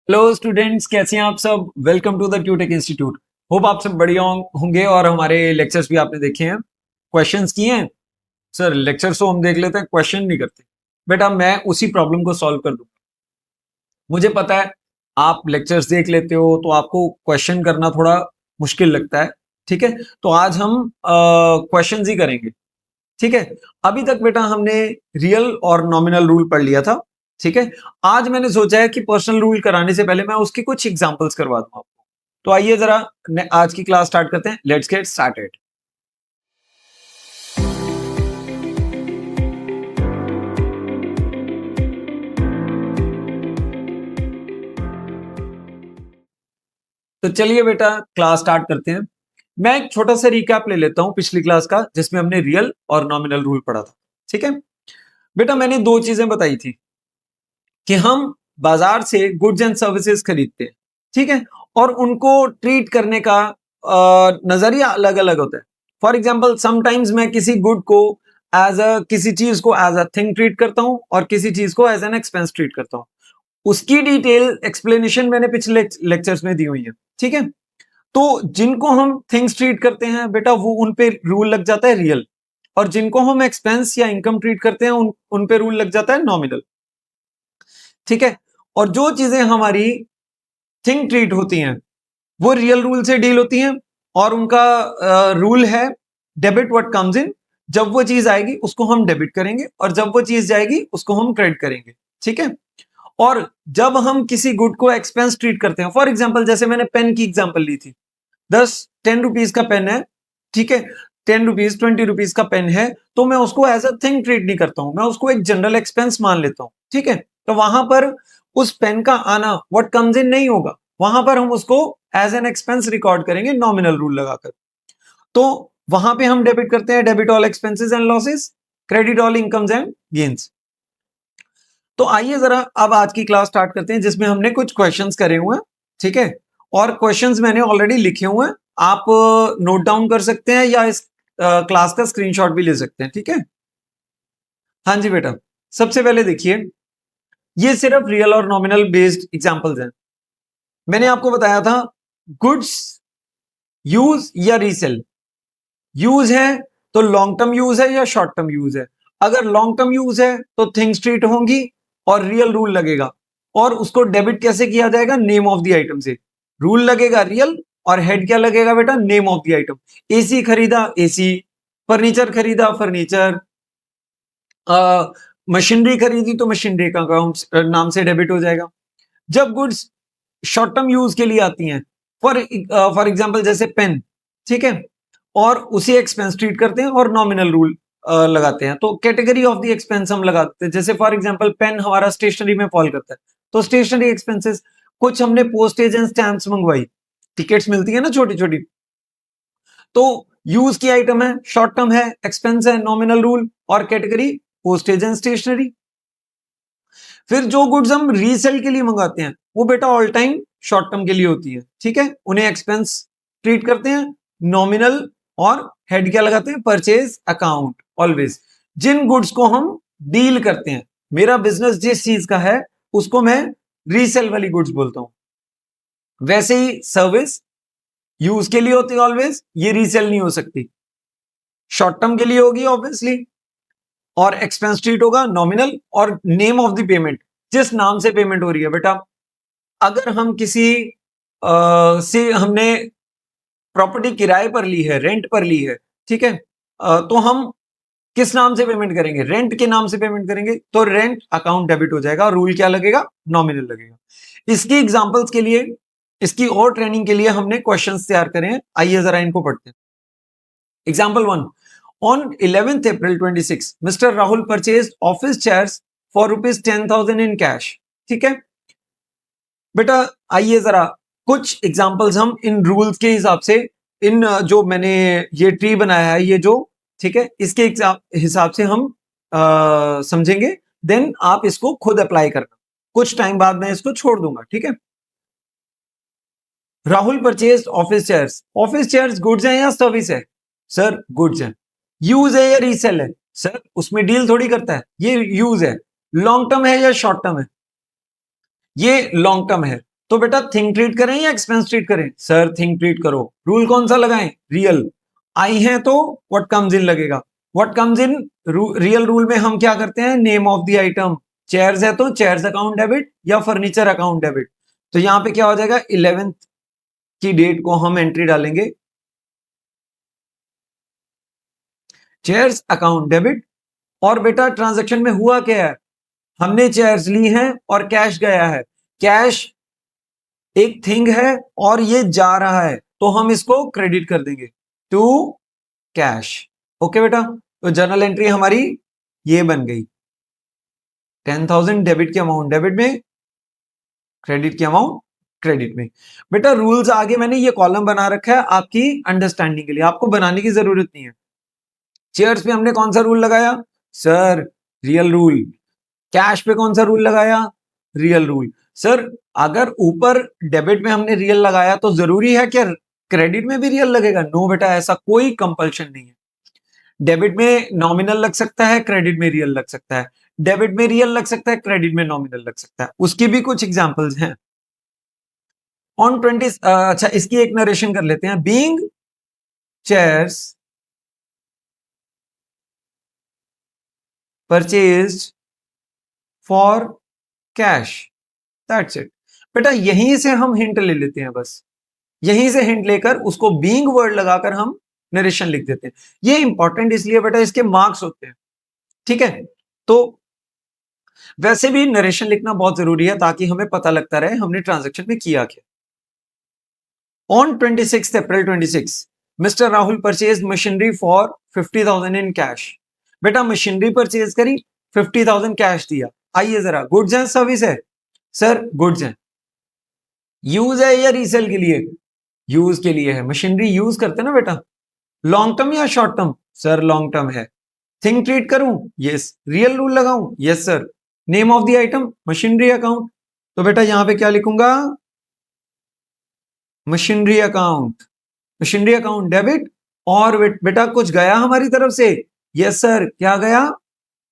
Hello students, कैसे हैं आप सब। Welcome to the Qtech institute. Hope आप सब बढ़िया होंगे और हमारे लेक्चर्स भी आपने देखे हैं, क्वेश्चंस किए हैं। सर लेक्चर्स तो हम देख लेते हैं, क्वेश्चन नहीं करते। बेटा मैं उसी प्रॉब्लम को सॉल्व कर दूंगा। मुझे पता है आप लेक्चर्स देख लेते हो तो आपको क्वेश्चन करना थोड़ा मुश्किल लगता है। ठीक है, तो आज हम क्वेश्चंस ही करेंगे। ठीक है, अभी तक बेटा हमने रियल और नॉमिनल रूल पढ़ लिया था। ठीक है, आज मैंने सोचा है कि पर्सनल रूल कराने से पहले मैं उसके कुछ एग्जांपल्स करवा दूं आपको। तो आइए जरा आज की क्लास स्टार्ट करते हैं। Let's get started. तो चलिए बेटा क्लास स्टार्ट करते हैं। मैं एक छोटा सा रिकैप ले लेता हूं पिछली क्लास का, जिसमें हमने रियल और नॉमिनल रूल पढ़ा था। ठीक है बेटा, मैंने दो चीजें बताई थी कि हम बाजार से गुड्स एंड सर्विसेज खरीदते हैं। ठीक है, और उनको ट्रीट करने का नजरिया अलग अलग होता है। फॉर एग्जाम्पल समटाइम्स मैं किसी गुड को किसी चीज को एज अ थिंग ट्रीट करता हूं और किसी चीज को एज एन एक्सपेंस ट्रीट करता हूं। उसकी डिटेल एक्सप्लेनेशन मैंने पिछले लेक्चर्स में दी हुई है। ठीक है, तो जिनको हम थिंग्स ट्रीट करते हैं बेटा वो उन पे रूल लग जाता है रियल, और जिनको हम एक्सपेंस या इनकम ट्रीट करते हैं उन पे रूल लग जाता है नॉमिनल। ठीक है, और जो चीजें हमारी थिंग ट्रीट होती हैं वो रियल रूल से डील होती हैं, और उनका रूल है डेबिट व्हाट कम्स इन। जब वो चीज आएगी उसको हम डेबिट करेंगे, और जब वो चीज जाएगी उसको हम क्रेडिट करेंगे। ठीक है, और जब हम किसी गुड को एक्सपेंस ट्रीट करते हैं, फॉर एग्जाम्पल जैसे मैंने पेन की एग्जाम्पल ली थी, 10-10 रुपीज का पेन है। ठीक है, 10 रुपीज 20 रुपीज का पेन है, तो मैं उसको एज अ थिंग ट्रीट नहीं करता हूं, मैं उसको एक जनरल एक्सपेंस मान लेता हूं। ठीक है, तो वहां पर उस पेन का आना व्हाट कम्स इन नहीं होगा, वहां पर हम उसको एज एन एक्सपेंस रिकॉर्ड करेंगे नॉमिनल रूल लगाकर। तो वहां पे हम डेबिट करते हैं debit all expenses and losses, credit all incomes and gains. तो आइए जरा अब आज की क्लास स्टार्ट करते हैं, जिसमें हमने कुछ क्वेश्चंस करे हुए हैं। ठीक है, और क्वेश्चंस मैंने ऑलरेडी लिखे हुए हैं, आप नोट डाउन कर सकते हैं या इस क्लास का स्क्रीनशॉट भी ले सकते हैं। ठीक है, हाँ जी बेटा, सबसे पहले देखिए, ये सिर्फ रियल और नॉमिनल बेस्ड एग्जांपल्स हैं। मैंने आपको बताया था गुड्स यूज या रीसेल। यूज है तो लॉन्ग टर्म यूज है या शॉर्ट टर्म यूज है। अगर लॉन्ग टर्म यूज है तो थिंग्स ट्रीट होंगी और रियल रूल लगेगा। और उसको डेबिट कैसे किया जाएगा, नेम ऑफ द आइटम से। रूल लगेगा रियल और हेड क्या लगेगा बेटा, name of the item. AC खरीदा एसी, फर्नीचर खरीदा फर्नीचर, मशीनरी खरीदी तो मशीनरी का अकाउंट नाम से डेबिट हो जाएगा। जब गुड्स शॉर्ट टर्म यूज के लिए आती हैं, फॉर एग्जांपल जैसे पेन, ठीक है, और उसे एक्सपेंस ट्रीट करते हैं और नॉमिनल रूल लगाते हैं, तो कैटेगरी ऑफ द एक्सपेंस हम लगाते हैं। जैसे फॉर एग्जांपल पेन हमारा स्टेशनरी में फॉल करता है, तो स्टेशनरी एक्सपेंसेस। कुछ हमने पोस्टेज एंड स्टैंप्स मंगवाई, टिकट्स मिलती है ना छोटी छोटी, तो यूज की आइटम है, शॉर्ट टर्म है, एक्सपेंस है, नॉमिनल रूल, और कैटेगरी पोस्टेज एंड स्टेशनरी। फिर जो गुड्स हम रीसेल के लिए मंगाते हैं वो बेटा ऑल टाइम शॉर्ट टर्म के लिए होती है। ठीक है, उन्हें एक्सपेंस ट्रीट करते हैं, नॉमिनल, और हेड क्या लगाते हैं, परचेज अकाउंट ऑलवेज। जिन गुड्स को हम डील करते हैं, मेरा बिजनेस जिस चीज का है उसको मैं रीसेल वाली गुड्स बोलता हूं। वैसे ही सर्विस यूज के लिए होती है ऑलवेज, ये रीसेल नहीं हो सकती, शॉर्ट टर्म के लिए होगी ऑब्वियसली, और एक्सपेंस ट्रीट होगा नॉमिनल। और नेम ऑफ द पेमेंट, जिस नाम से पेमेंट हो रही है बेटा। अगर हम किसी से हमने प्रॉपर्टी किराए पर ली है, रेंट पर ली है, ठीक है, तो हम किस नाम से पेमेंट करेंगे, रेंट के नाम से पेमेंट करेंगे, तो रेंट अकाउंट डेबिट हो जाएगा और रूल क्या लगेगा, नॉमिनल लगेगा। इसकी एग्जांपल्स के लिए, इसकी और ट्रेनिंग के लिए हमने क्वेश्चंस तैयार करे हैं, आइए जरा इनको पढ़ते हैं। Example 1, on 11th April 26, Mr. Rahul purchased office chairs for ₹10,000 in cash। ठीक है बेटा, आइए जरा कुछ एग्जांपल्स हम इन रूल्स के हिसाब से, इन जो मैंने ये ट्री बनाया है, ये जो, ठीक है, इसके हिसाब से हम समझेंगे। देन आप इसको खुद अप्लाई करना, कुछ टाइम बाद मैं इसको छोड़ दूंगा। ठीक है, Rahul purchase office chairs. Office chairs goods है या सर्विस है, सर गुड्स है। यूज है या रीसेल है, सर उसमें डील थोड़ी करता है, ये यूज है। लॉन्ग टर्म है या शॉर्ट टर्म है, ये लॉन्ग टर्म है। तो बेटा थिंग ट्रीट करें या एक्सपेंस ट्रीट करें? सर थिंग ट्रीट करो। रूल कौन सा लगाएं? रियल। आई है तो व्हाट कम्स इन लगेगा। What comes in real rule में हम क्या करते हैं? Name of the item. Chairs है तो चेयर्स अकाउंट डेबिट या फर्नीचर अकाउंट डेबिट। तो यहां पे क्या हो जाएगा? 11th की डेट को हम एंट्री डालेंगे, चेयर्स अकाउंट डेबिट। और बेटा ट्रांजैक्शन में हुआ क्या है? हमने चेयर्स ली हैं और कैश गया है। कैश एक थिंग है और ये जा रहा है, तो हम इसको क्रेडिट कर देंगे टू कैश। ओके बेटा, तो जर्नल एंट्री हमारी ये बन गई, 10,000 डेबिट की अमाउंट डेबिट में, क्रेडिट की अमाउंट क्रेडिट में। बेटा रूल्स आगे मैंने ये कॉलम बना रखा है आपकी अंडरस्टैंडिंग के लिए, आपको बनाने की जरूरत नहीं है। चेयर्स पे हमने कौन सा रूल लगाया? Sir real rule. कैश पे कौन सा रूल लगाया? Real rule. सर अगर ऊपर डेबिट में हमने रियल लगाया तो जरूरी है क्या क्रेडिट में भी रियल लगेगा? नो बेटा, ऐसा कोई कंपल्शन नहीं है। डेबिट में नॉमिनल लग सकता है, क्रेडिट में रियल लग सकता है। डेबिट में रियल लग सकता है, क्रेडिट में नॉमिनल लग सकता है। उसकी भी कुछ एग्जांपल्स हैं। ऑन 20 अच्छा इसकी एक नरेशन कर लेते हैं। Being chairs purchased for cash, that's it. बेटा यहीं से हम हिंट ले लेते हैं, बस यहीं से हिंट लेकर उसको बीइंग वर्ड लगाकर हम नरेशन लिख देते हैं। ये इंपॉर्टेंट इसलिए बेटा इसके मार्क्स होते हैं, ठीक है। तो वैसे भी नरेशन लिखना बहुत जरूरी है ताकि हमें पता लगता रहे हमने ट्रांजैक्शन में किया क्या। On 26 April 26 mister Rahul purchase machinery for 50,000 in cash. बेटा मशीनरी परचेज करी, 50,000 कैश दिया। आइए जरा, गुड्स हैं सर्विस है? सर गुड्स हैं। यूज है या रीसेल के लिए? यूज के लिए है। मशीनरी यूज करते हैं ना बेटा। लॉन्ग टर्म या short term? Sir long term है। थिंग ट्रीट करूं? यस। रियल रूल लगाऊं? Yes sir. Name of the item? Machinery account. तो बेटा यहां पे क्या लिखूंगा? Machinery account. Machinery account debit. और बेटा कुछ गया हमारी तरफ से? Yes sir. क्या गया?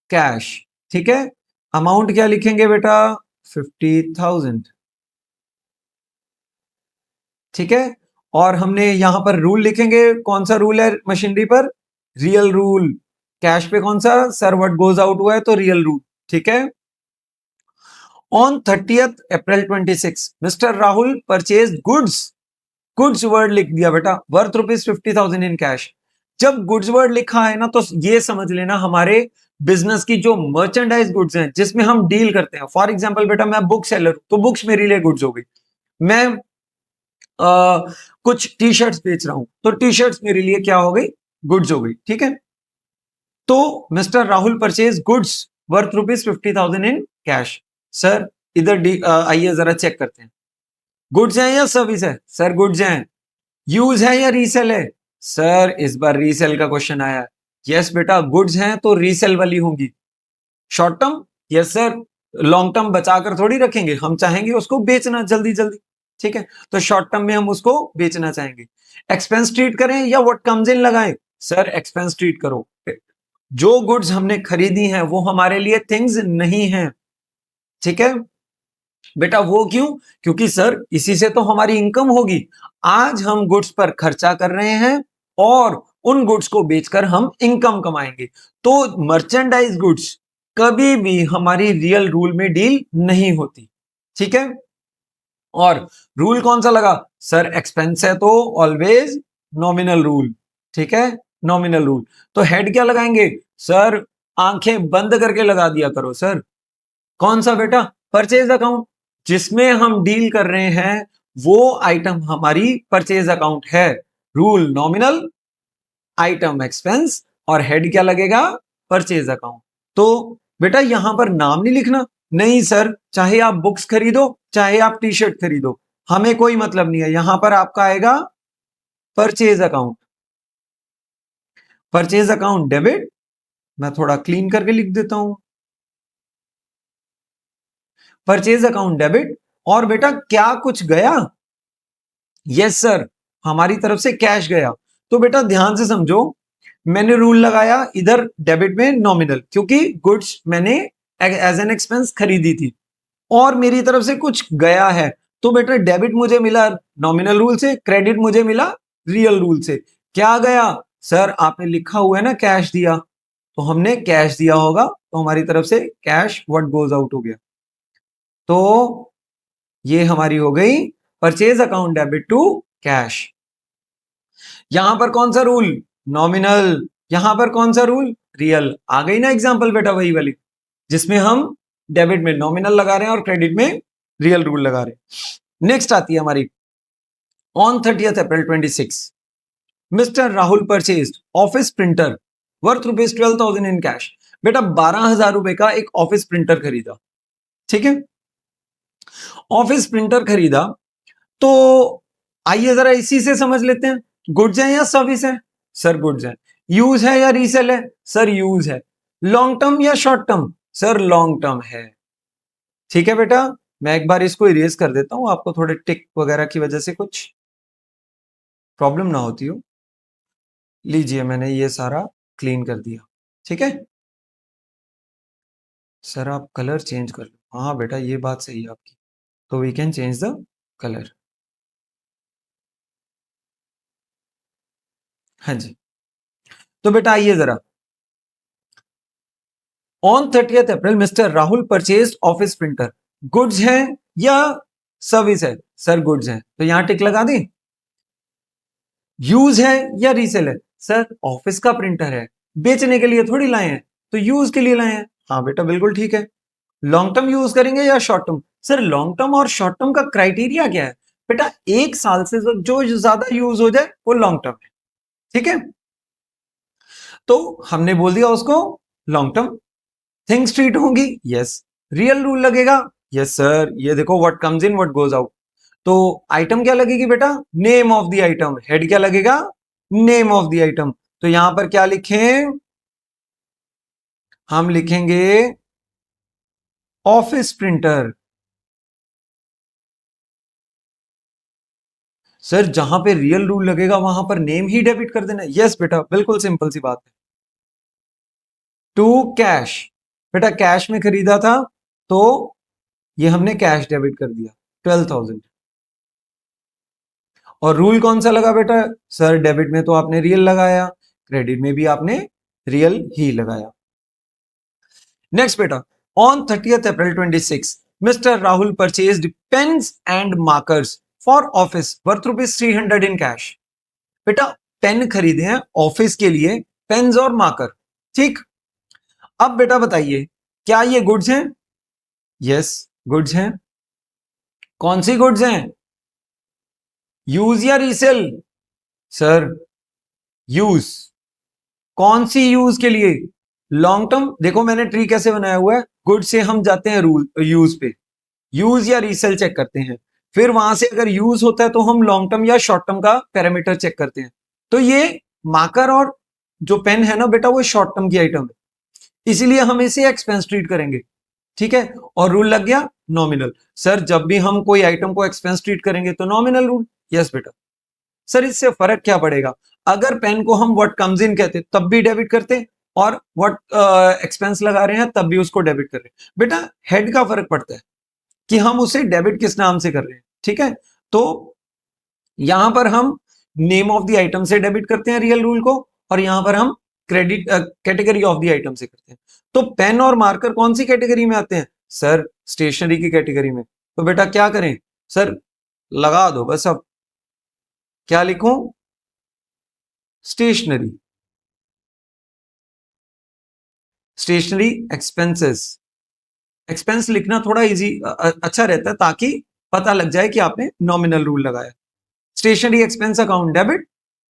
कैश। ठीक है। अमाउंट क्या लिखेंगे बेटा? 50,000। ठीक है। और हमने यहां पर रूल लिखेंगे, कौन सा रूल है मशीनरी पर? Real rule. कैश पे कौन सा? सर व्हाट गोज आउट हुआ है तो रियल रूल। ठीक है। On 30th April 26 mister Rahul purchase goods. Goods word लिख दिया बेटा, वर्थ रुपीज 50,000 इन कैश। जब गुड्स वर्ड लिखा है ना तो ये समझ लेना हमारे बिजनेस की जो मर्चेंडाइज गुड्स हैं जिसमें हम डील करते हैं। फॉर एग्जांपल बेटा मैं बुक सेलर तो बुक्स मेरे लिए गुड्स हो गई। मैं कुछ टी शर्ट्स बेच रहा हूं तो टी शर्ट्स मेरे लिए क्या हो गई? गुड्स हो गई। ठीक है। तो mister Rahul purchase goods worth rupees 50,000 in cash. Sir इधर आइए जरा चेक करते हैं। गुड्स है या सर्विस है? सर गुड्स हैं। यूज है या रीसेल है? सर इस बार रीसेल का क्वेश्चन आया। यस बेटा, गुड्स हैं तो रीसेल वाली होंगी। Short term? Yes sir. Long term बचाकर थोड़ी रखेंगे, हम चाहेंगे उसको बेचना जल्दी जल्दी। ठीक है, तो शॉर्ट टर्म में हम उसको बेचना चाहेंगे। एक्सपेंस ट्रीट करें या व्हाट कम्स इन लगाएं? सर एक्सपेंस ट्रीट करो। जो गुड्स हमने खरीदी हैं वो हमारे लिए थिंग्स नहीं है। ठीक है बेटा, वो क्यों? क्योंकि सर इसी से तो हमारी इनकम होगी। आज हम गुड्स पर खर्चा कर रहे हैं और उन गुड्स को बेचकर हम इनकम कमाएंगे। तो मर्चेंडाइज गुड्स कभी भी हमारी रियल रूल में डील नहीं होती। ठीक है। और रूल कौन सा लगा? सर एक्सपेंस है तो ऑलवेज नॉमिनल रूल। ठीक है, नॉमिनल रूल। तो हेड क्या लगाएंगे? सर आंखें बंद करके लगा दिया करो सर। कौन सा बेटा? Purchase account. जिसमें हम डील कर रहे हैं वो आइटम हमारी परचेज अकाउंट है। रूल नॉमिनल, आइटम एक्सपेंस और हेड क्या लगेगा? Purchase account. तो बेटा यहां पर नाम नहीं लिखना। नहीं सर, चाहे आप बुक्स खरीदो चाहे आप टी शर्ट खरीदो, हमें कोई मतलब नहीं है। यहां पर आपका आएगा purchase account. Purchase account debit. मैं थोड़ा क्लीन करके लिख देता हूं, परचेज अकाउंट डेबिट। और बेटा क्या कुछ गया? यस सर, हमारी तरफ से कैश गया। तो बेटा ध्यान से समझो, मैंने रूल लगाया इधर डेबिट में नॉमिनल, क्योंकि गुड्स मैंने एज एन एक्सपेंस खरीदी थी और मेरी तरफ से कुछ गया है। तो बेटा डेबिट मुझे मिला नॉमिनल रूल से, क्रेडिट मुझे मिला रियल रूल से। क्या गया सर, आपने लिखा हुआ है ना कैश दिया, तो हमने कैश दिया होगा, तो हमारी तरफ से कैश व्हाट गोज आउट हो गया। तो ये हमारी हो गई purchase account debit to cash. यहां पर कौन सा रूल, नॉमिनल, यहां पर कौन सा रूल, रियल। आ गई ना एग्जांपल बेटा वही वाली, जिसमें हम डेबिट में नॉमिनल लगा रहे हैं और क्रेडिट में रियल रूल लगा रहे हैं। नेक्स्ट आती है हमारी on 30th April 26 mister Rahul purchased office printer worth rupees 12,000 in cash. बेटा 12,000 रुपए का एक ऑफिस प्रिंटर खरीदा, ठीक है, ऑफिस प्रिंटर खरीदा। तो आइए जरा इसी से समझ लेते हैं, गुड्स है या सर्विस है, सर गुड्स है। यूज है या रीसेल है, सर यूज है। लॉन्ग टर्म या short term, sir long term है। ठीक है बेटा, मैं एक बार इसको इरेज कर देता हूं, आपको थोड़े टिक वगैरह की वजह से कुछ प्रॉब्लम ना होती हो। लीजिए मैंने ये सारा क्लीन कर दिया, ठीक है। सर आप कलर चेंज कर लो, हाँ बेटा ये बात सही है आपकी, तो we can change the colour. हाँ जी, तो बेटा आइए जरा, on 30th April mister Rahul purchase office printer, goods है या सर्विस है, सर गुड्स है, तो यहां टिक लगा दी। यूज है या रीसेल है, सर ऑफिस का प्रिंटर है, बेचने के लिए थोड़ी लाए हैं, तो यूज के लिए लाए हैं। हाँ बेटा बिल्कुल ठीक है। लॉन्ग टर्म यूज करेंगे या short term, sir long term और शॉर्ट टर्म का क्राइटेरिया क्या है बेटा, एक साल से जो ज्यादा यूज हो जाए वो लॉन्ग टर्म है, ठीक है। तो हमने बोल दिया उसको लॉन्ग टर्म। थिंग्स ट्रीट होंगी, यस। रियल रूल लगेगा, यस सर। ये देखो what comes in what goes out, तो आइटम क्या लगेगी बेटा, name of the item. Head क्या लगेगा, नेम ऑफ द आइटम। तो यहां पर क्या लिखें, हम लिखेंगे ऑफिस प्रिंटर। सर जहां पे रियल रूल लगेगा वहां पर नेम ही डेबिट कर देना, यस बेटा बिल्कुल सिंपल सी बात है। टू कैश, बेटा कैश में खरीदा था तो ये हमने कैश डेबिट कर दिया 12,000। और रूल कौन सा लगा बेटा, सर डेबिट में तो आपने रियल लगाया, क्रेडिट में भी आपने रियल ही लगाया। नेक्स्ट बेटा, on 30th April 26 mister Rahul purchased pens and markers for office worth rupees 300 in cash. बेटा पेन खरीदे हैं ऑफिस के लिए, पेन्स और मार्कर, ठीक। अब बेटा बताइए क्या ये गुड्स हैं, यस गुड्स हैं। कौन सी गुड्स हैं, यूज या रीसेल, सर यूज। कौन सी यूज के लिए, लॉन्ग टर्म। देखो मैंने ट्री कैसे बनाया हुआ है, गुड से हम जाते हैं रूल यूज पे, यूज या रीसेल चेक करते हैं, फिर वहां से अगर यूज होता है तो हम लॉन्ग टर्म या शॉर्ट टर्म का पैरामीटर चेक करते हैं। तो ये मार्कर और जो पेन है ना बेटा वो शॉर्ट टर्म की आइटम है, इसीलिए हम इसे एक्सपेंस ट्रीट करेंगे, ठीक है। और रूल लग गया नॉमिनल, सर जब भी हम कोई आइटम को एक्सपेंस ट्रीट करेंगे तो नॉमिनल रूल, यस बेटा। सर इससे फर्क क्या पड़ेगा, अगर पेन को हम व्हाट कम्स इन कहते तब भी डेबिट करते, और व्हाट एक्सपेंस लगा रहे हैं तब भी उसको डेबिट कर रहे हैं। बेटा हेड का फर्क पड़ता है कि हम उसे डेबिट किस नाम से कर रहे हैं, ठीक है। तो यहां पर हम नेम ऑफ द आइटम से डेबिट करते हैं रियल रूल को, और यहां पर हम credit category of the item से करते हैं। तो पेन और मार्कर कौन सी कैटेगरी में आते हैं, सर स्टेशनरी की कैटेगरी में। तो बेटा क्या करें, सर लगा दो बस। अब क्या लिखूं, स्टेशनरी, स्टेशनरी एक्सपेंसेस। एक्सपेंस लिखना थोड़ा इजी अच्छा रहता है ताकि पता लग जाए कि आपने नॉमिनल रूल लगाया। Stationery expense account debit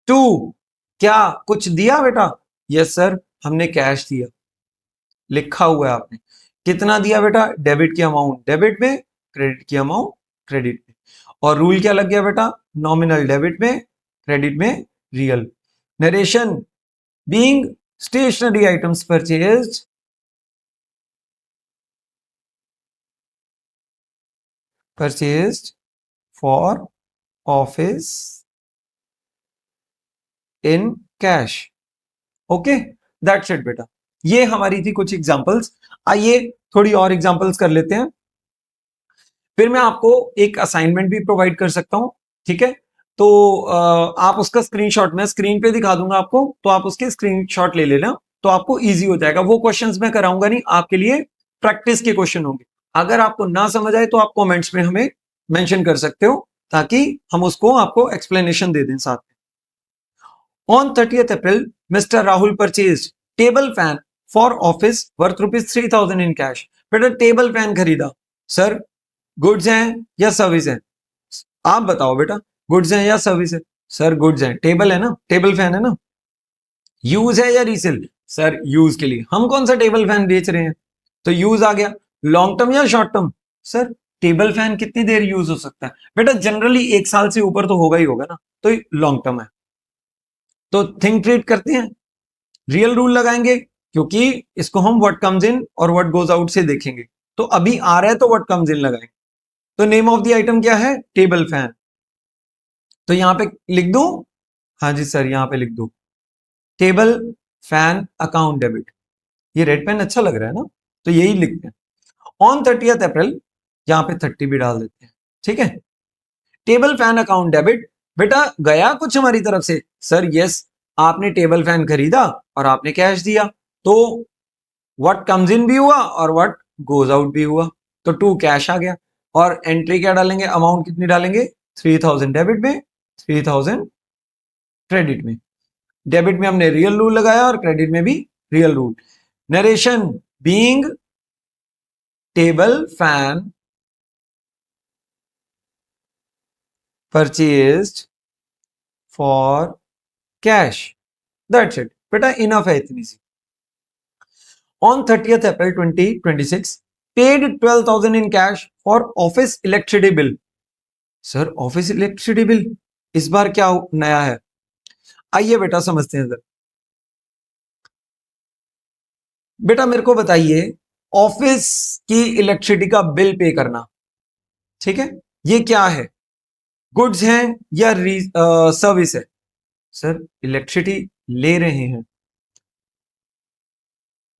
to, क्या कुछ दिया बेटा, यस सर हमने कैश दिया, लिखा हुआ है आपने। कितना दिया बेटा, डेबिट की अमाउंट डेबिट में, क्रेडिट की अमाउंट क्रेडिट में। और रूल क्या लग गया बेटा, नॉमिनल डेबिट में, क्रेडिट में real. Narration being stationery items purchased for office in cash, okay that's it बेटा। ये हमारी थी कुछ एग्जांपल्स, आइए थोड़ी और एग्जांपल्स कर लेते हैं। फिर मैं आपको एक असाइनमेंट भी प्रोवाइड कर सकता हूं, ठीक है। तो आप उसका स्क्रीनशॉट मैं स्क्रीन पे दिखा दूंगा आपको, तो आप उसके स्क्रीनशॉट ले लेना, तो आपको इजी हो जाएगा। वो क्वेश्चंस मैं कराऊंगा नहीं, आपके लिए प्रैक्टिस के क्वेश्चन होंगे। अगर आपको ना समझ आए तो आप कमेंट्स में हमें मेंशन कर सकते हो, ताकि हम उसको आपको एक्सप्लेनेशन दे दें साथ में। On 30th April mister Rahul purchased table fan for office worth ₹3000 in cash. बेटा टेबल फैन खरीदा, सर गुड्स हैं या सर्विस है? आप बताओ बेटा, गुड्स हैं या सर्विस है? सर गुड्स हैं, टेबल है ना, टेबल फैन है ना। यूज है या रीसेल? सर यूज के लिए। हम कौन सा टेबल फैन बेच रहे हैं, तो यूज आ गया। लॉन्ग टर्म या short term? Sir table fan कितनी देर यूज हो सकता है? बेटा जनरली 1 साल से ऊपर तो होगा ही होगा ना, तो लॉन्ग टर्म है। तो थिंक ट्रीट करते हैं, रियल रूल लगाएंगे, क्योंकि इसको हम व्हाट कम्स इन और व्हाट गोज आउट से देखेंगे। तो अभी आ रहा है तो व्हाट कम्स इन लगाएंगे। तो नेम ऑफ द आइटम क्या है? Table fan. तो यहां पे लिख दूं? हाँ जी सर, यहां पे लिख दो टेबल फैन अकाउंट डेबिट। ये रेड पेन अच्छा लग रहा है ना, तो यही लिखते हैं। ऑन 30th अप्रैल, यहां पे 30 भी डाल देते हैं, ठीक है। टेबल फैन अकाउंट डेबिट, बेटा गया कुछ हमारी तरफ से? सर यस, आपने टेबल फैन खरीदा और आपने कैश दिया, तो व्हाट कम्स इन भी हुआ और व्हाट गोज आउट भी हुआ, तो 2 कैश आ गया। और एंट्री क्या डालेंगे, अमाउंट कितनी डालेंगे? 3000 डेबिट में, 3000 क्रेडिट में। डेबिट में हमने रियल रूल लगाया और क्रेडिट में भी real rule. Narration being table fan purchased for cash, that's it बेटा, इनफ है इतनी सी। On 30th April 2026 paid 12,000 in cash for office electricity bill. Sir office electricity bill इस बार क्या नया है? आइए बेटा समझते हैं सर। बेटा मेरे को बताइए, ऑफिस की इलेक्ट्रिसिटी का बिल पे करना, ठीक है, ये क्या है? गुड्स हैं या सर्विस है? सर इलेक्ट्रिसिटी ले रहे हैं,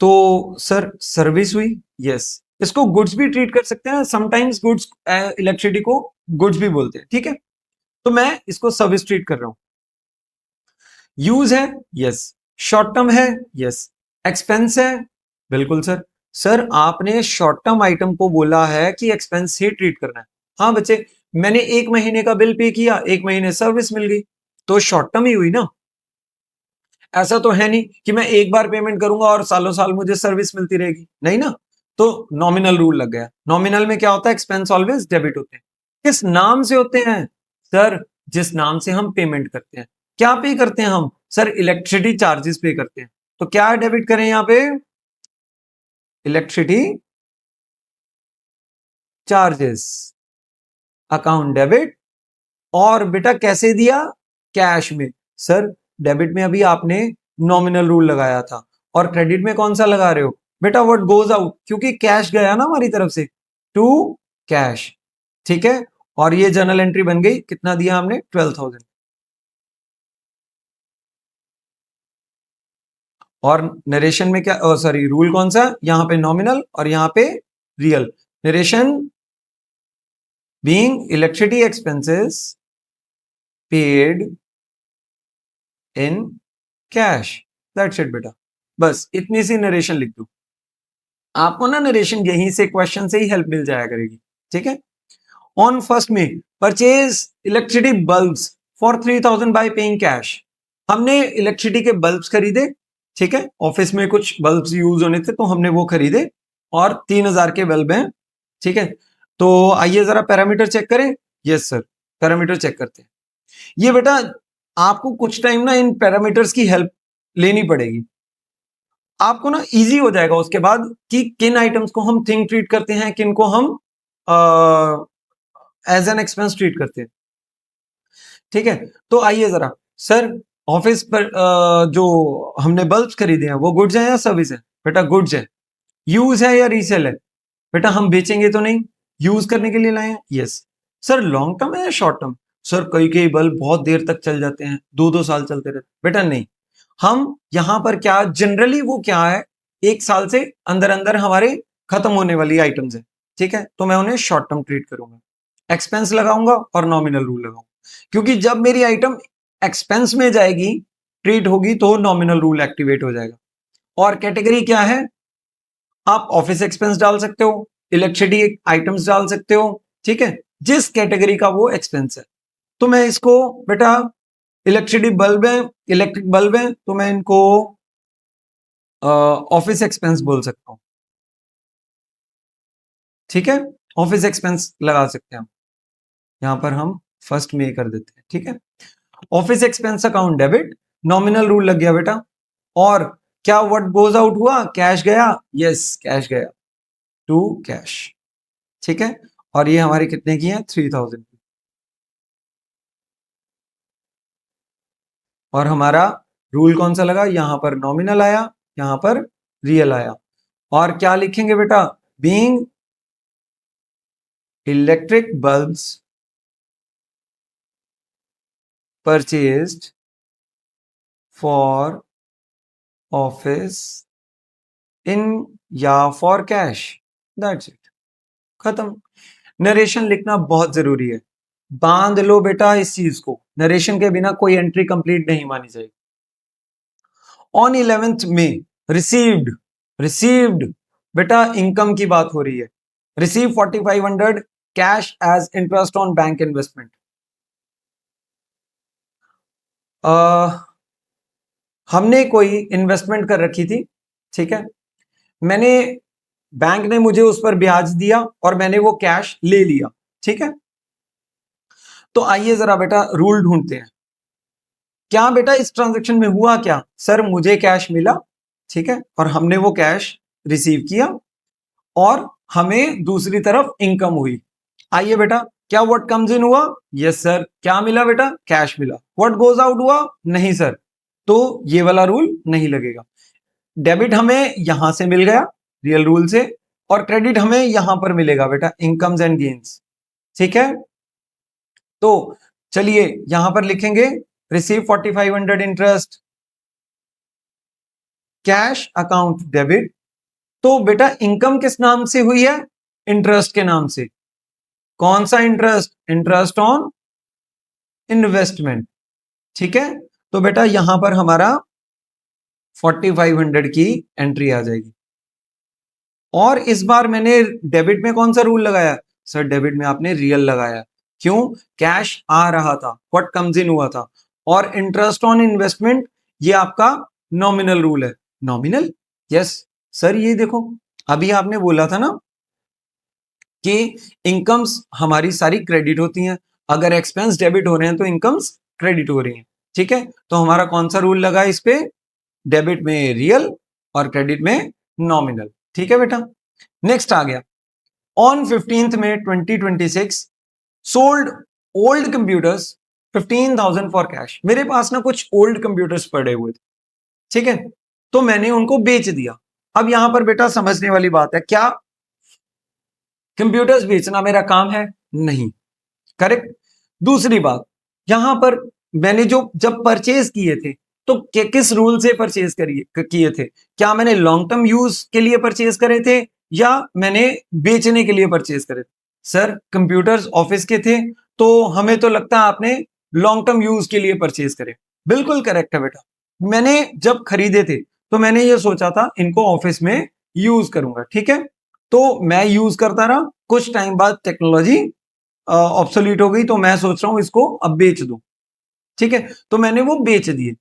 तो सर सर्विस हुई। यस, इसको गुड्स भी ट्रीट कर सकते हैं, समटाइम्स गुड्स इलेक्ट्रिसिटी को गुड्स भी बोलते हैं, ठीक है। तो मैं इसको सर्विस ट्रीट कर रहा हूं। यूज है, यस। शॉर्ट टर्म है, यस। एक्सपेंस है, बिल्कुल सर। सर आपने शॉर्ट टर्म आइटम को बोला है कि एक्सपेंस ही ट्रीट करना है। हाँ बच्चे, मैंने 1 महीने का बिल पे किया, 1 महीने सर्विस मिल गई, तो शॉर्ट टर्म ही हुई ना। ऐसा तो है नहीं कि मैं एक बार पेमेंट करूंगा और सालों साल मुझे सर्विस मिलती रहेगी, नहीं ना। तो नॉमिनल रूल लग गया। नॉमिनल में क्या होता है? एक्सपेंस ऑलवेज डेबिट होते हैं। किस नाम से होते हैं? सर जिस नाम से हम पेमेंट करते हैं। क्या पे करते हैं हम? सर इलेक्ट्रिसिटी चार्जेस पे करते हैं। तो क्या डेबिट करें यहां पे? Electricity charges account debit. और बेटा कैसे दिया? कैश में। सर डेबिट में अभी आपने नॉमिनल रूल लगाया था, और क्रेडिट में कौन सा लगा रहे हो? बेटा व्हाट गोज आउट, क्योंकि कैश गया ना हमारी तरफ से, टू कैश, ठीक है। और ये जर्नल एंट्री बन गई, कितना दिया हमने? 12,000। और नरेशन में क्या, सॉरी रूल कौन सा? यहां पे नॉमिनल और यहां पे real. Narration being electricity expenses paid in cash, that's it बेटा। बस इतनी सी नरेशन लिख दो, आपको ना नरेशन यहीं से क्वेश्चन से ही हेल्प मिल जाया करेगी, ठीक है। ऑन फर्स्ट में purchase electricity bulbs for 3,000 bye paying cash. हमने इलेक्ट्रिसिटी के बल्ब्स खरीदे, ठीक है, ऑफिस में कुछ बल्ब्स यूज होने थे तो हमने वो खरीदे, और 3,000 के बल्ब हैं, ठीक है। तो आइए जरा पैरामीटर चेक करें। यस सर, पैरामीटर चेक करते हैं। ये बेटा आपको कुछ टाइम ना इन पैरामीटर्स की हेल्प लेनी पड़ेगी, आपको ना इजी हो जाएगा उसके बाद कि किन आइटम्स को हम थिंक ट्रीट करते हैं, किन को हम एज एन एक्सपेंस ट्रीट करते हैं, ठीक है। तो आइए जरा, सर ऑफिस पर जो हमने बल्ब्स खरीदे हैं वो गुड्स हैं या सर्विस है? बेटा गुड्स है। यूज है या रीसेल है? बेटा हम बेचेंगे तो नहीं, यूज करने के लिए लाए हैं। यस। सर लॉन्ग टर्म है या शॉर्ट टर्म? सर कई कई बल्ब बहुत देर तक चल जाते हैं, 2-2 साल चलते रहते। बेटा नहीं, हम यहां पर क्या जनरली वो क्या है, 1 साल से अंदर अंदर हमारे खत्म होने वाली आइटम्स है, ठीक है, तो मैं उन्हें शॉर्ट टर्म ट्रीट करूंगा, एक्सपेंस लगाऊंगा और नॉमिनल रूल लगाऊंगा, क्योंकि जब मेरी आइटम एक्सपेंस में जाएगी, ट्रीट होगी, तो नॉमिनल रूल एक्टिवेट हो जाएगा। और कैटेगरी क्या है, आप ऑफिस एक्सपेंस डाल सकते हो, इलेक्ट्रिसिटी आइटम्स डाल सकते हो, ठीक है, जिस कैटेगरी का वो एक्सपेंस है। तो मैं इसको बेटा इलेक्ट्रिसिटी बल्ब है, इलेक्ट्रिक बल्ब है, तो मैं इनको ऑफिस एक्सपेंस बोल सकता हूं, ठीक है, ऑफिस एक्सपेंस लगा सकते हैं हम, यहां पर हम फर्स्ट में कर देते हैं, ठीक है। Office expense account debit, nominal rule लग गया बेटा। और क्या व्हाट गोज आउट हुआ, कैश गया, यस कैश गया टू कैश, ठीक है। और ये हमारे कितने की है, 3000 की। और हमारा रूल कौन सा लगा, यहां पर नॉमिनल आया, यहां पर रियल आया। और क्या लिखेंगे बेटा, being electric bulbs purchased for office इन या फॉर कैश, दैट्स इट, खत्म। नरेशन लिखना बहुत जरूरी है, बांध लो बेटा इस चीज को, नरेशन के बिना कोई एंट्री कंप्लीट नहीं मानी जाएगी। ऑन 11th में रिसीव्ड, रिसीव्ड बेटा इनकम की बात हो रही है, receive 4500 cash as interest on bank investment. हमने कोई इन्वेस्टमेंट कर रखी थी, ठीक है, मैंने, बैंक ने मुझे उस पर ब्याज दिया और मैंने वो कैश ले लिया, ठीक है। तो आइए जरा बेटा रूल ढूंढते हैं, क्या बेटा इस ट्रांजैक्शन में हुआ क्या, सर मुझे कैश मिला, ठीक है, और हमने वो कैश रिसीव किया और हमें दूसरी तरफ इनकम हुई। आइए बेटा, क्या व्हाट कम्स इन हुआ, यस सर, क्या मिला बेटा, कैश मिला। व्हाट गोज आउट हुआ, नहीं सर, तो ये वाला रूल नहीं लगेगा। डेबिट हमें यहां से मिल गया रियल रूल से, और क्रेडिट हमें यहां पर मिलेगा बेटा इनकम्स एंड गेन्स, ठीक है। तो चलिए यहां पर लिखेंगे receive 4500 interest, cash account debit. तो बेटा इनकम किस नाम से हुई है, इंटरेस्ट के नाम से। कौन सा इंटरेस्ट, इंटरेस्ट ऑन इन्वेस्टमेंट, ठीक है। तो बेटा यहां पर हमारा 4500 की एंट्री आ जाएगी। और इस बार मैंने डेबिट में कौन सा रूल लगाया, सर डेबिट में आपने रियल लगाया, क्यों, कैश आ रहा था, व्हाट कम्स इन हुआ था। और इंटरेस्ट ऑन इन्वेस्टमेंट ये आपका नॉमिनल रूल है, नॉमिनल, यस सर, ये देखो अभी आपने बोला था ना कि इनकम्स हमारी सारी क्रेडिट होती हैं, अगर एक्सपेंस डेबिट हो रहे हैं तो इनकम्स क्रेडिट हो रही हैं, ठीक है। तो हमारा कौन सा रूल लगा इस पे, डेबिट में रियल और क्रेडिट में नॉमिनल, ठीक है बेटा। नेक्स्ट आ गया, ऑन 15th में 2026 sold old computers 15,000 for cash. मेरे पास ना कुछ ओल्ड कंप्यूटर्स पड़े हुए थे, ठीक है, तो मैंने उनको बेच दिया। अब यहां पर बेटा समझने वाली बात है, क्या कंप्यूटर्स बेचना मेरा काम है, नहीं, करेक्ट। दूसरी बात, यहां पर मैंने जो जब परचेज किए थे तो किस रूल से परचेज किए थे, क्या मैंने लॉन्ग टर्म यूज के लिए परचेज करे थे या मैंने बेचने के लिए परचेज करे थे। सर कंप्यूटर्स ऑफिस के थे, तो हमें तो लगता है आपने लॉन्ग टर्म यूज के लिए परचेज करे, बिल्कुल करेक्ट है बेटा। मैंने जब खरीदे थे तो मैंने ये सोचा था इनको ऑफिस में यूज करूंगा, ठीक है। तो मैं यूज करता रहा, कुछ टाइम बाद टेक्नोलॉजी ऑब्सोलीट हो गई, तो मैं सोच रहा हूं इसको अब बेच दूं, ठीक है, तो मैंने वो बेच दिए।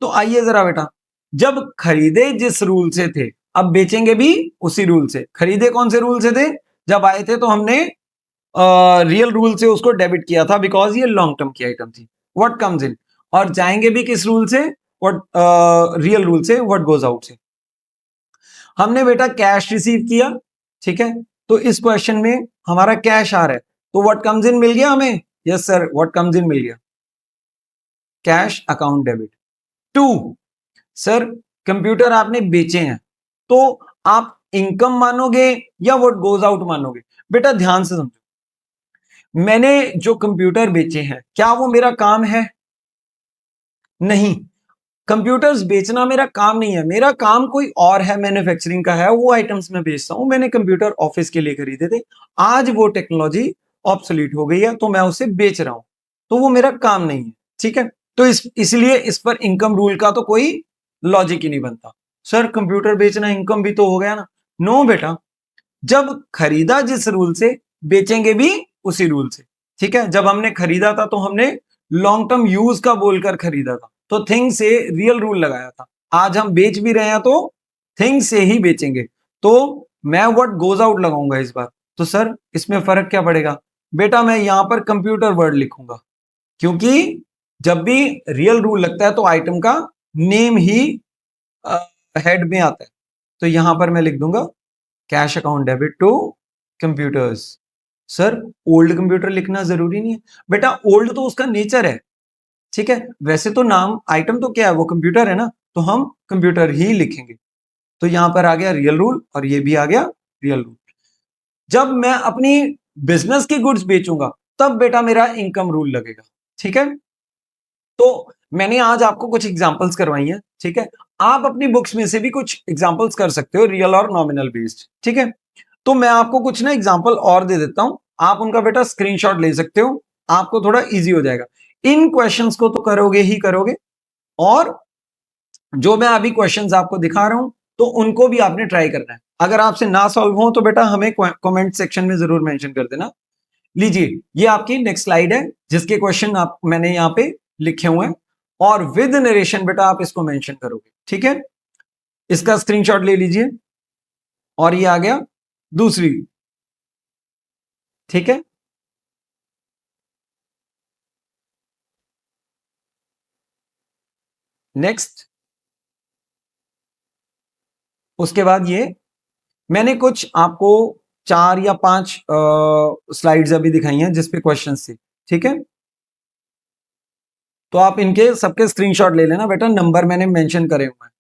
तो आइए जरा बेटा, जब खरीदे जिस रूल से थे, अब बेचेंगे भी उसी रूल से। खरीदे कौन से रूल से थे, जब आए थे तो हमने रियल रूल से उसको डेबिट किया था, बिकॉज ये लॉन्ग टर्म की आइटम थी, व्हाट कम्स इन। और जाएंगे भी किस रूल से, व्हाट, रियल रूल से, व्हाट गोज आउट से। हमने बेटा कैश रिसीव किया, ठीक है, तो इस क्वेश्चन में हमारा कैश आ रहा है, तो व्हाट कम्स इन मिल गया हमें, yes sir what comes in मिल गया, cash account debit. Two, sir computer आपने बेचे हैं, तो आप इनकम मानोगे या व्हाट गोज आउट मानोगे। बेटा ध्यान से समझो, मैंने जो कंप्यूटर बेचे हैं क्या वो मेरा काम है, नहीं, कंप्यूटर्स बेचना मेरा काम नहीं है, मेरा काम कोई और है, मैन्युफैक्चरिंग का है, वो आइटम्स मैं बेचता हूं। मैंने कंप्यूटर ऑफिस के लिए खरीदे थे, आज वो टेक्नोलॉजी ऑब्सोलीट हो गई है तो मैं उसे बेच रहा हूं, तो वो मेरा काम नहीं है। ठीक है, तो इसलिए इस पर इनकम रूल का तो कोई लॉजिक ही नहीं बनता। सर कंप्यूटर बेचना इनकम भी तो हो गया ना? नो बेटा, जब खरीदा जिस रूल से, बेचेंगे भी उसी रूल से। ठीक है, जब हमने खरीदा था तो हमने लॉन्ग टर्म यूज का बोलकर खरीदा था, तो थिंग से रियल रूल लगाया था। आज हम बेच भी रहे हैं तो थिंग से ही बेचेंगे, तो मैं व्हाट गोज आउट लगाऊंगा इस बार। तो सर इसमें फर्क क्या पड़ेगा? बेटा मैं यहां पर कंप्यूटर वर्ड लिखूंगा, क्योंकि जब भी रियल रूल लगता है तो आइटम का नेम ही हेड में आता है। तो यहां पर मैं लिख दूंगा cash account debit to computers. Sir old computer लिखना जरूरी नहीं है बेटा, ओल्ड तो उसका नेचर है। ठीक है, वैसे तो नाम आइटम तो क्या है, वो कंप्यूटर है ना, तो हम कंप्यूटर ही लिखेंगे। तो यहां पर आ गया रियल रूल और ये भी आ गया रियल रूल। जब मैं अपनी बिजनेस की गुड्स बेचूंगा तब बेटा मेरा इनकम रूल लगेगा। ठीक है, तो मैंने आज आपको कुछ एग्जांपल्स करवाई हैं। ठीक है, आप अपनी बुक्स में से भी कुछ एग्जांपल्स कर सकते हो, रियल और नॉमिनल बेस्ड। ठीक है, तो मैं आपको कुछ ना एग्जांपल और दे देता हूं, आप उनका बेटा स्क्रीनशॉट ले सकते हो, आपको थोड़ा इजी हो जाएगा। इन क्वेश्चंस को तो करोगे ही करोगे, और जो मैं अभी क्वेश्चंस आपको दिखा रहा हूं तो उनको भी आपने ट्राई करना है। अगर आपसे ना सॉल्व हो तो बेटा हमें कमेंट सेक्शन में जरूर मेंशन कर देना। लीजिए, ये आपकी नेक्स्ट स्लाइड है जिसके क्वेश्चन आप मैंने यहाँ पे लिखे हुए हैं, और विद नरेशन बेटा आप इसको मेंशन करोगे। ठीक है, इसका स्क्रीनशॉट ले लीजिए, और ये आ गया दूसरी। ठीक है, नेक्स्ट, उसके बाद ये मैंने कुछ आपको 4 या 5 स्लाइड्स अभी दिखाई हैं जिसपे क्वेश्चंस थे। ठीक है, तो आप इनके सबके स्क्रीनशॉट ले लेना बेटा, नंबर मैंने मेंशन करे हुए हैं।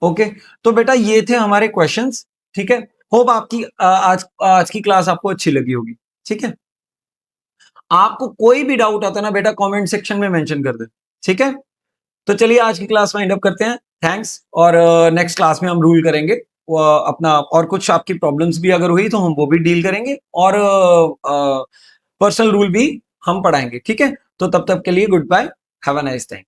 ओके, तो बेटा ये थे हमारे क्वेश्चंस। ठीक है, होप आपकी आज आज की क्लास आपको अच्छी लगी होगी। ठीक है, आपको कोई भी डाउट आता है ना बेटा, कमेंट सेक्शन में मेंशन कर दे। ठीक है, तो चलिए आज की क्लास वाइंड अप करते हैं। थैंक्स, और नेक्स्ट क्लास में हम रूल करेंगे अपना, और कुछ आपकी प्रॉब्लम्स भी अगर हुई तो हम वो भी डील करेंगे, और पर्सनल रूल भी हम पढ़ाएंगे। ठीक है, तो तब तक के लिए good bye, have a nice time.